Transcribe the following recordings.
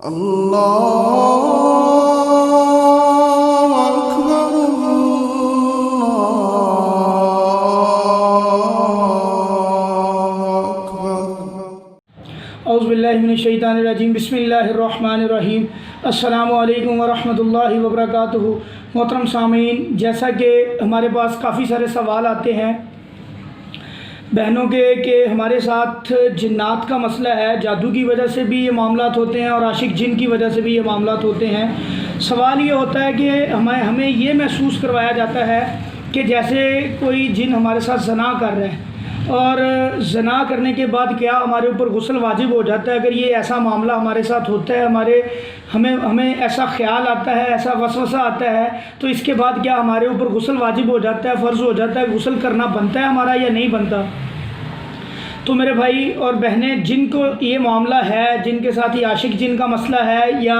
اللہ اکبر اللہ اکبر۔ اعوذ باللہ من الشیطان الرجیم، بسم اللہ الرحمن الرحیم۔ السلام علیکم ورحمۃ اللہ وبرکاتہ۔ محترم سامعین، جیسا کہ ہمارے پاس کافی سارے سوال آتے ہیں بہنوں کے کہ ہمارے ساتھ جنات کا مسئلہ ہے، جادو کی وجہ سے بھی یہ معاملات ہوتے ہیں اور عاشق جن کی وجہ سے بھی یہ معاملات ہوتے ہیں۔ سوال یہ ہوتا ہے کہ ہمیں یہ محسوس کروایا جاتا ہے کہ جیسے کوئی جن ہمارے ساتھ زنا کر رہا ہے، اور زنا کرنے کے بعد کیا ہمارے اوپر غسل واجب ہو جاتا ہے؟ اگر یہ ایسا معاملہ ہمارے ساتھ ہوتا ہے، ہمیں ایسا خیال آتا ہے، ایسا وسوسہ آتا ہے، تو اس کے بعد کیا ہمارے اوپر غسل واجب ہو جاتا ہے، فرض ہو جاتا ہے، غسل کرنا بنتا ہے ہمارا یا نہیں بنتا؟ تو میرے بھائی اور بہنیں، جن کو یہ معاملہ ہے، جن کے ساتھ یہ عاشق جن کا مسئلہ ہے، یا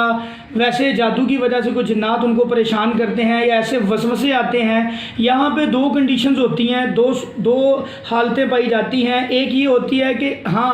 ویسے جادو کی وجہ سے کوئی جنات ان کو پریشان کرتے ہیں یا ایسے وسوسے آتے ہیں، یہاں پہ دو کنڈیشنز ہوتی ہیں، دو حالتیں پائی جاتی ہیں۔ ایک یہ ہوتی ہے کہ ہاں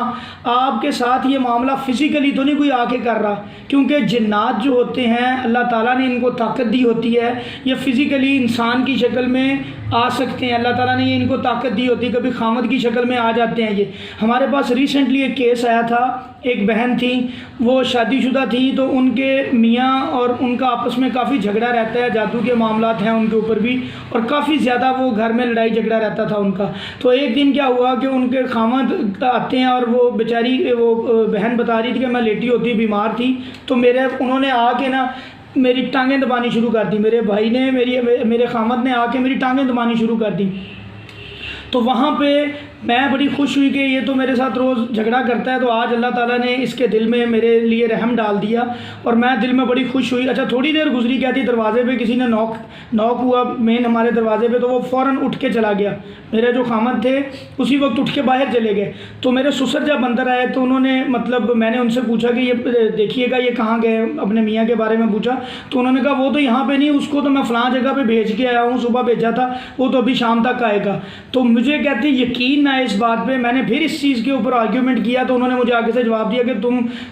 آپ کے ساتھ یہ معاملہ فزیکلی تو نہیں کوئی آ کے کر رہا، کیونکہ جنات جو ہوتے ہیں اللہ تعالیٰ نے ان کو طاقت دی ہوتی ہے، یہ فزیکلی انسان کی شکل میں آ سکتے ہیں، اللہ تعالیٰ نے یہ ان کو طاقت دی ہوتی ہے، کبھی خامد کی شکل میں آ جاتے ہیں۔ یہ ہمارے پاس ریسنٹلی ایک کیس آیا تھا، ایک بہن تھی، وہ شادی شدہ تھی، تو ان کے میاں اور ان کا آپس میں کافی جھگڑا رہتا ہے، جادو کے معاملات ہیں ان کے اوپر بھی، اور کافی زیادہ وہ گھر میں لڑائی جھگڑا رہتا تھا ان کا۔ تو ایک دن کیا ہوا کہ ان کے خامد آتے ہیں اور وہ بیچاری وہ بہن بتا رہی تھی کہ میں لیٹی ہوتی بیمار تھی، تو انہوں نے آ کے نا میری ٹانگیں دبانی شروع کر دی، میرے بھائی نے میرے خامد نے آ کے میری ٹانگیں دبانی شروع کر دی۔ تو وہاں پہ میں بڑی خوش ہوئی کہ یہ تو میرے ساتھ روز جھگڑا کرتا ہے، تو آج اللہ تعالیٰ نے اس کے دل میں میرے لیے رحم ڈال دیا، اور میں دل میں بڑی خوش ہوئی۔ اچھا تھوڑی دیر گزری، کہتی دروازے پہ کسی نے نوک ہوا مین ہمارے دروازے پہ، تو وہ فوراً اٹھ کے چلا گیا، میرے جو خامد تھے اسی وقت اٹھ کے باہر چلے گئے۔ تو میرے سسر جب اندر آئے تو انہوں نے میں نے ان سے پوچھا کہ یہ دیکھیے گا یہ کہاں گئے، اپنے میاں کے بارے میں پوچھا، تو انہوں نے کہا وہ تو یہاں پہ نہیں، اس کو تو میں فلاں جگہ پہ بھیج کے آیا ہوں، صبح بھیجا تھا، وہ تو ابھی شام تک آئے گا۔ تو مجھے کہتے یقین نہ اس بات پہ، میں نے پھر اس چیز کے اوپر آرگیومنٹ کیا، تو انہوں نے مجھے آگے سے جواب دیا کہ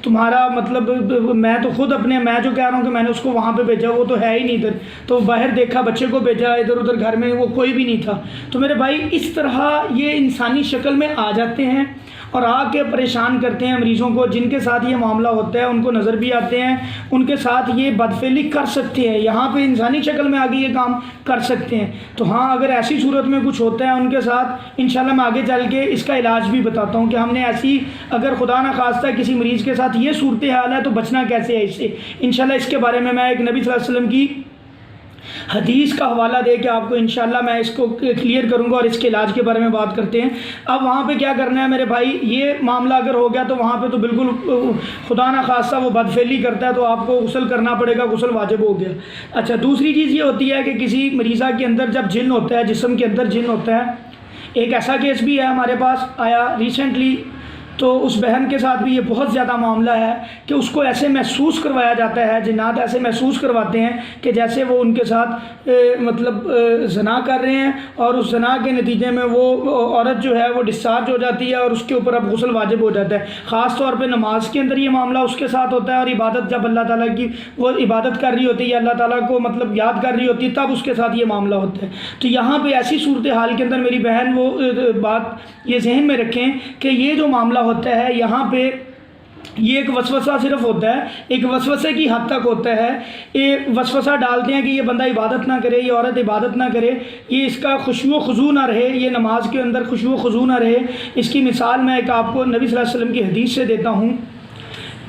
تمہارا مطلب، میں تو خود میں جو کہہ رہا ہوں کہ میں نے اس کو وہاں پہ بھیجا، وہ تو ہے ہی نہیں ادھر، تو باہر دیکھا بچے کو بھیجا، ادھر ادھر گھر میں وہ کوئی بھی نہیں تھا۔ تو میرے بھائی اس طرح یہ انسانی شکل میں آ جاتے ہیں اور آ کے پریشان کرتے ہیں مریضوں کو، جن کے ساتھ یہ معاملہ ہوتا ہے ان کو نظر بھی آتے ہیں، ان کے ساتھ یہ بدفعلی کر سکتے ہیں، یہاں پہ انسانی شکل میں آگے یہ کام کر سکتے ہیں۔ تو ہاں اگر ایسی صورت میں کچھ ہوتا ہے ان کے ساتھ، انشاءاللہ میں آگے چل کے اس کا علاج بھی بتاتا ہوں کہ ہم نے ایسی اگر خدا نہ خواستہ کسی مریض کے ساتھ یہ صورتحال ہے تو بچنا کیسے ہے اس سے۔ انشاءاللہ اس کے بارے میں ایک نبی صلی اللہ علیہ وسلم کی حدیث کا حوالہ دے کے آپ کو انشاءاللہ میں اس کو کلیئر کروں گا، اور اس کے علاج کے بارے میں بات کرتے ہیں۔ اب وہاں پہ کیا کرنا ہے میرے بھائی، یہ معاملہ اگر ہو گیا تو وہاں پہ تو بالکل خدا نہ خواستہ وہ بدفعلی کرتا ہے تو آپ کو غسل کرنا پڑے گا، غسل واجب ہو گیا۔ اچھا دوسری چیز یہ ہوتی ہے کہ کسی مریضہ کے اندر جب جن ہوتا ہے، جسم کے اندر جن ہوتا ہے، ایک ایسا کیس بھی ہے ہمارے پاس آیا ریسنٹلی، تو اس بہن کے ساتھ بھی یہ بہت زیادہ معاملہ ہے کہ اس کو ایسے محسوس کروایا جاتا ہے، جنات ایسے محسوس کرواتے ہیں کہ جیسے وہ ان کے ساتھ زنا کر رہے ہیں، اور اس زنا کے نتیجے میں وہ عورت جو ہے وہ ڈسچارج ہو جاتی ہے، اور اس کے اوپر اب غسل واجب ہو جاتا ہے۔ خاص طور پہ نماز کے اندر یہ معاملہ اس کے ساتھ ہوتا ہے، اور عبادت جب اللہ تعالیٰ کی وہ عبادت کر رہی ہوتی ہے، اللہ تعالیٰ کو یاد کر رہی ہوتی ہے، تب اس کے ساتھ یہ معاملہ ہوتا ہے۔ تو یہاں پہ ایسی صورتحال کے اندر میری بہن وہ بات یہ ذہن میں رکھیں کہ یہ جو معاملہ ہوتا ہے یہاں پہ یہ ایک وسوسہ صرف ہوتا ہے، ایک وسوسے کی حد تک ہوتا ہے، ایک وسوسہ ڈالتے ہیں کہ یہ بندہ عبادت نہ کرے، یہ عورت عبادت نہ کرے، یہ اس کا خشوع و خضوع نہ رہے، یہ نماز کے اندر خشوع و خضوع نہ رہے۔ اس کی مثال میں ایک آپ کو نبی صلی اللہ علیہ وسلم کی حدیث سے دیتا ہوں۔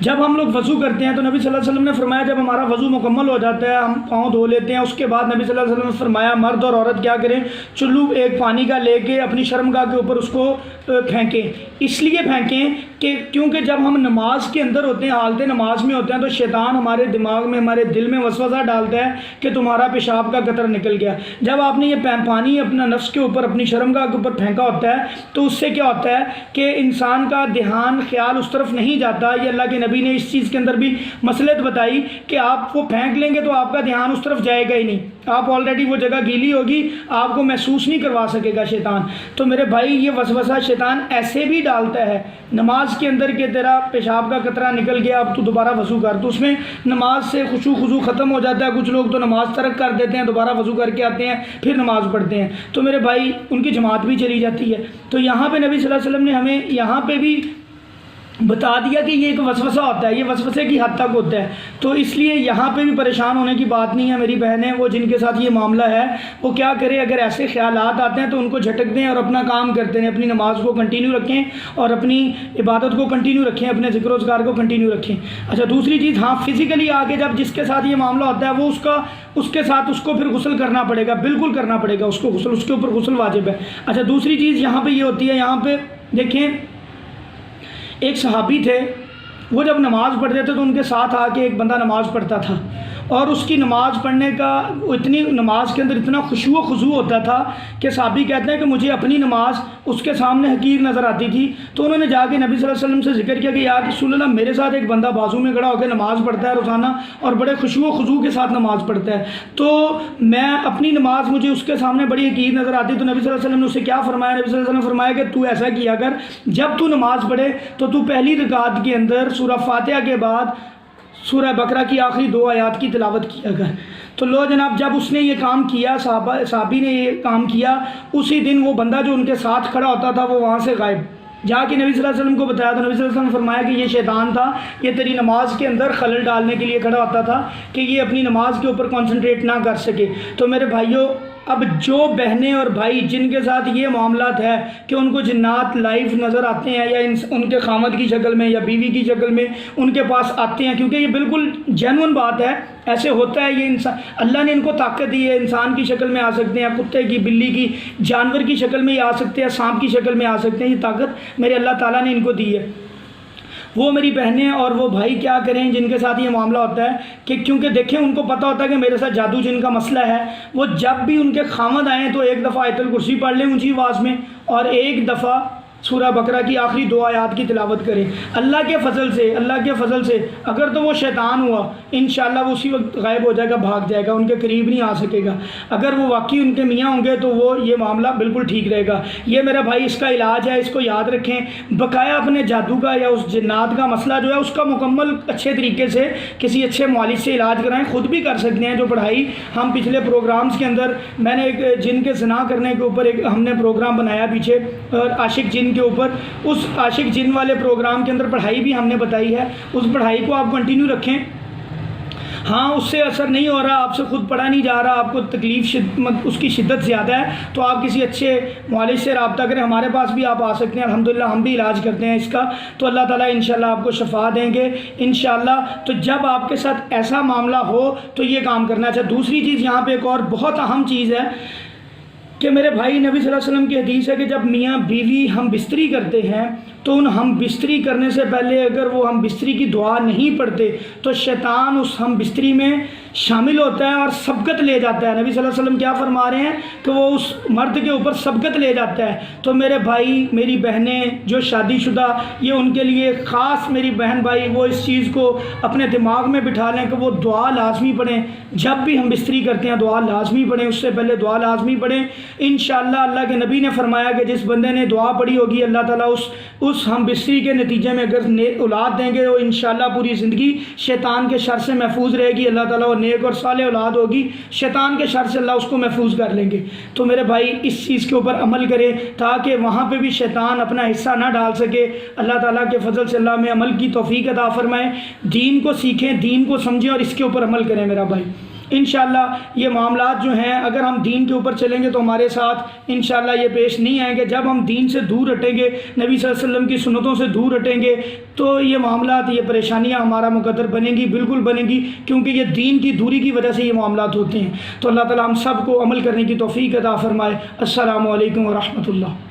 جب ہم لوگ وضو کرتے ہیں تو نبی صلی اللہ علیہ وسلم نے فرمایا جب ہمارا وضو مکمل ہو جاتا ہے، ہم پاؤں دھو لیتے ہیں، اس کے بعد نبی صلی اللہ علیہ وسلم نے فرمایا مرد اور عورت کیا کریں، چلو ایک پانی کا لے کے اپنی شرمگاہ کے اوپر اس کو پھینکیں۔ اس لیے پھینکیں کہ کیونکہ جب ہم نماز کے اندر ہوتے ہیں، حالت نماز میں ہوتے ہیں، تو شیطان ہمارے دماغ میں، ہمارے دل میں وسوسہ ڈالتا ہے کہ تمہارا پیشاب کا قطرہ نکل گیا۔ جب آپ نے یہ پانی اپنا نفس کے اوپر، اپنی شرمگاہ کے اوپر پھینکا ہوتا ہے تو اس سے کیا ہوتا ہے کہ انسان کا دھیان خیال اس طرف نہیں جاتا۔ یہ اللہ کے نبی نے اس چیز کے اندر بھی مصلحت بتائی کہ آپ وہ پھینک لیں گے تو آپ کا دھیان اس طرف جائے گا ہی نہیں، آپ آلریڈی وہ جگہ گیلی ہوگی، آپ کو محسوس نہیں کروا سکے گا شیطان۔ تو میرے بھائی یہ وسوسہ شیطان ایسے بھی ڈالتا ہے، نماز نماز کے اندر کہ تیرا پیشاب کا قطرہ نکل گیا اب تو دوبارہ وضو کر، تو اس میں نماز سے خشوع خضوع ختم ہو جاتا ہے. کچھ لوگ تو نماز ترک کر دیتے ہیں، دوبارہ وضو کر کے آتے ہیں پھر نماز پڑھتے ہیں، تو میرے بھائی ان کی جماعت بھی چلی جاتی ہے. تو یہاں پہ نبی صلی اللہ علیہ وسلم نے ہمیں یہاں پہ بھی بتا دیا کہ یہ ایک وسوسہ ہوتا ہے، یہ وسوسے کی حد تک ہوتا ہے. تو اس لیے یہاں پہ بھی پریشان ہونے کی بات نہیں ہے. میری بہنیں وہ جن کے ساتھ یہ معاملہ ہے وہ کیا کرے، اگر ایسے خیالات آتے ہیں تو ان کو جھٹک دیں اور اپنا کام کرتے ہیں، اپنی نماز کو کنٹینیو رکھیں اور اپنی عبادت کو کنٹینیو رکھیں، اپنے ذکر و اذکار کو کنٹینیو رکھیں. اچھا دوسری چیز، ہاں فزیکلی آگے جب جس کے ساتھ یہ معاملہ ہوتا ہے وہ اس کے ساتھ اس کو پھر غسل کرنا پڑے گا، بالکل کرنا پڑے گا اس کو غسل، اس کے اوپر غسل واجب ہے. اچھا دوسری چیز یہاں پہ یہ ہوتی ہے، یہاں پہ دیکھیں ایک صحابی تھے، وہ جب نماز پڑھتے تھے تو ان کے ساتھ آ کے ایک بندہ نماز پڑھتا تھا اور اس کی نماز پڑھنے کا اتنی نماز کے اندر اتنا خشوع و خضوع ہوتا تھا کہ صحابی کہتے ہیں کہ مجھے اپنی نماز اس کے سامنے حقیر نظر آتی تھی. تو انہوں نے جا کے نبی صلی اللہ علیہ وسلم سے ذکر کیا کہ یا رسول اللہ میرے ساتھ ایک بندہ بازو میں کھڑا ہو کے نماز پڑھتا ہے روزانہ اور بڑے خشوع و خضوع کے ساتھ نماز پڑھتا ہے، تو میں اپنی نماز مجھے اس کے سامنے بڑی حقیر نظر آتی. تو نبی صلی اللہ علیہ وسلم نے اسے کیا فرمایا؟ نبی صلی اللہ علیہ وسلم نے فرمایا کہ تو ایسا کیا کر، جب تو نماز پڑھے تو تو پہلی رکعت کے اندر سورہ فاتحہ کے بعد سورہ بقرہ کی آخری 2 آیات کی تلاوت کیا کر. تو لو جناب جب اس نے یہ کام کیا، صحابی نے یہ کام کیا، اسی دن وہ بندہ جو ان کے ساتھ کھڑا ہوتا تھا وہ وہاں سے غائب. جا کے نبی صلی اللہ علیہ وسلم کو بتایا تو نبی صلی اللہ علیہ وسلم نے فرمایا کہ یہ شیطان تھا، یہ تیری نماز کے اندر خلل ڈالنے کے لیے کھڑا ہوتا تھا کہ یہ اپنی نماز کے اوپر کنسنٹریٹ نہ کر سکے. تو میرے بھائیوں، اب جو بہنیں اور بھائی جن کے ساتھ یہ معاملات ہے کہ ان کو جنات لائیو نظر آتے ہیں یا ان کے خامد کی شکل میں یا بیوی کی شکل میں ان کے پاس آتے ہیں، کیونکہ یہ بالکل جینون بات ہے، ایسے ہوتا ہے. یہ انسان، اللہ نے ان کو طاقت دی ہے، انسان کی شکل میں آ سکتے ہیں، کتے کی، بلی کی، جانور کی شکل میں یہ آ سکتے ہیں، سانپ کی شکل میں آ سکتے ہیں. یہ طاقت میرے اللہ تعالیٰ نے ان کو دی ہے. وہ میری بہنیں اور وہ بھائی کیا کریں جن کے ساتھ یہ معاملہ ہوتا ہے کہ کیونکہ دیکھیں ان کو پتہ ہوتا ہے کہ میرے ساتھ جادو جن کا مسئلہ ہے، وہ جب بھی ان کے خامد آئیں تو ایک دفعہ آیت الکرسی پڑھ لیں اونچی آواز میں اور ایک دفعہ سورہ بقرہ کی آخری 2 آیات کی تلاوت کریں. اللہ کے فضل سے اگر تو وہ شیطان ہوا انشاءاللہ وہ اسی وقت غائب ہو جائے گا، بھاگ جائے گا، ان کے قریب نہیں آ سکے گا. اگر وہ واقعی ان کے میاں ہوں گے تو وہ یہ معاملہ بالکل ٹھیک رہے گا. یہ میرا بھائی اس کا علاج ہے، اس کو یاد رکھیں. بقایا اپنے جادو کا یا اس جنات کا مسئلہ جو ہے اس کا مکمل اچھے طریقے سے کسی اچھے معالج سے علاج کرائیں. خود بھی کر سکتے ہیں جو پڑھائی ہم پچھلے پروگرامز کے اندر، میں نے ایک جن کے زنا کرنے کے اوپر ایک ہم نے پروگرام بنایا پیچھے، اور عاشق جن کے اوپر، اس عاشق جن والے پروگرام کے اندر پڑھائی بھی ہم نے بتائی ہے. اس پڑھائی کو آپ کنٹینیو رکھیں. ہاں اس سے اثر نہیں ہو رہا، آپ سے خود پڑھا نہیں جا رہا، آپ کو تکلیف اس کی شدت زیادہ ہے، تو آپ کسی اچھے معالج سے رابطہ کریں. ہمارے پاس بھی آپ آ سکتے ہیں، الحمدللہ ہم بھی علاج کرتے ہیں اس کا. تو اللہ تعالیٰ انشاءاللہ آپ کو شفا دیں گے انشاءاللہ. تو جب آپ کے ساتھ ایسا معاملہ ہو تو یہ کام کرنا چاہیے. دوسری چیز یہاں پہ ایک اور بہت اہم چیز ہے کہ میرے بھائی نبی صلی اللہ علیہ وسلم کی حدیث ہے کہ جب میاں بیوی ہم بستری کرتے ہیں تو ان ہم بستری کرنے سے پہلے اگر وہ ہم بستری کی دعا نہیں پڑھتے تو شیطان اس ہم بستری میں شامل ہوتا ہے اور سبقت لے جاتا ہے. نبی صلی اللہ علیہ وسلم کیا فرما رہے ہیں کہ وہ اس مرد کے اوپر سبقت لے جاتا ہے. تو میرے بھائی میری بہنیں جو شادی شدہ، یہ ان کے لیے خاص میری بہن بھائی وہ اس چیز کو اپنے دماغ میں بٹھا لیں کہ وہ دعا لازمی پڑھیں. جب بھی ہم بستری کرتے ہیں دعا لازمی پڑھیں، اس سے پہلے دعا لازمی پڑھیں. انشاءاللہ اللہ کے نبی نے فرمایا کہ جس بندے نے دعا پڑھی ہوگی اللہ تعالیٰ اس ہم بستری کے نتیجے میں اگر اولاد دیں گے وہ انشاءاللہ پوری زندگی شیطان کے شر سے محفوظ رہے گی. اللہ تعالیٰ نیک اور صالح اولاد ہوگی، شیطان کے شر سے اللہ اس کو محفوظ کر لیں گے. تو میرے بھائی اس چیز کے اوپر عمل کریں تاکہ وہاں پہ بھی شیطان اپنا حصہ نہ ڈال سکے. اللہ تعالیٰ کے فضل سے اللہ میں عمل کی توفیق عطا فرمائے. دین کو سیکھیں، دین کو سمجھیں اور اس کے اوپر عمل کریں میرا بھائی. انشاءاللہ یہ معاملات جو ہیں اگر ہم دین کے اوپر چلیں گے تو ہمارے ساتھ انشاءاللہ یہ پیش نہیں آئیں گے. جب ہم دین سے دور ہٹیں گے، نبی صلی اللہ علیہ وسلم کی سنتوں سے دور ہٹیں گے تو یہ معاملات، یہ پریشانیاں ہمارا مقدر بنیں گی، بالکل بنیں گی، کیونکہ یہ دین کی دوری کی وجہ سے یہ معاملات ہوتے ہیں. تو اللہ تعالیٰ ہم سب کو عمل کرنے کی توفیق عطا فرمائے. السلام علیکم ورحمۃ اللہ.